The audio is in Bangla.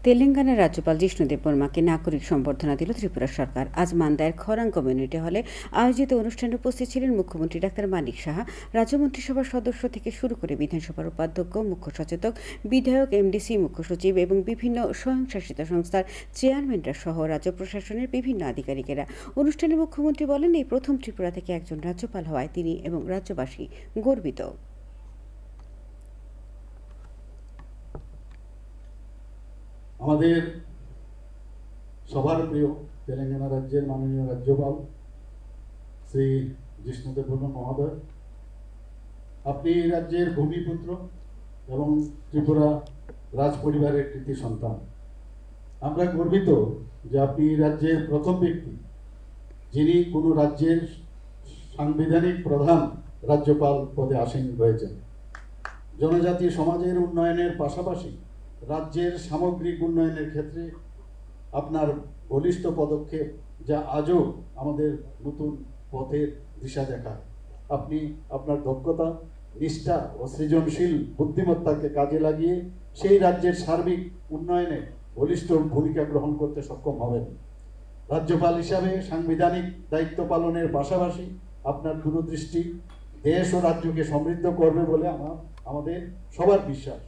তেলেঙ্গানার রাজ্যপাল জিষ্ণু দেববর্মাকে নাগরিক সম্বর্ধনা দিল ত্রিপুরা সরকার। আজ মান্দায়ের খরাং কমিউনিটি হলে আয়োজিত অনুষ্ঠানে উপস্থিত ছিলেন মুখ্যমন্ত্রী ডাক্তার মানিক সাহা, রাজ্য মন্ত্রিসভার সদস্য থেকে শুরু করে বিধানসভার উপাধ্যক্ষ, মুখ্য সচেতক, বিধায়ক, এমডিসি, মুখ্য সচিব এবং বিভিন্ন স্বয়ংশাসিত সংস্থার চেয়ারম্যানরা সহ রাজ্য প্রশাসনের বিভিন্ন আধিকারিকেরা। অনুষ্ঠানে মুখ্যমন্ত্রী বলেন, এই প্রথম ত্রিপুরা থেকে একজন রাজ্যপাল হওয়ায় তিনি এবং রাজ্যবাসী গর্বিত। আমাদের সবার প্রিয় তেলেঙ্গানা রাজ্যের মাননীয় রাজ্যপাল শ্রী জিষ্ণু দেববর্মা মহোদয়, আপনি রাজ্যের ভূমিপুত্র এবং ত্রিপুরা রাজ পরিবারের কৃতি সন্তান। আমরা গর্বিত যে আপনি রাজ্যের প্রথম ব্যক্তি যিনি কোনো রাজ্যের সাংবিধানিক প্রধান রাজ্যপাল পদে আসীন হয়েছেন। জনজাতি সমাজের উন্নয়নের পাশাপাশি রাজ্যের সামগ্রিক উন্নয়নের ক্ষেত্রে আপনার বলিষ্ঠ পদক্ষেপ যা আজও আমাদের নতুন পথের দিশা দেখায়। আপনি আপনার দক্ষতা, নিষ্ঠা ও সৃজনশীল বুদ্ধিমত্তাকে কাজে লাগিয়ে সেই রাজ্যের সার্বিক উন্নয়নে বলিষ্ঠ ভূমিকা গ্রহণ করতে সক্ষম হবেন। রাজ্যপাল হিসাবে সাংবিধানিক দায়িত্ব পালনের পাশাপাশি আপনার দূরদৃষ্টি দেশ ও রাজ্যকে সমৃদ্ধ করবে বলে আমাদের সবার বিশ্বাস।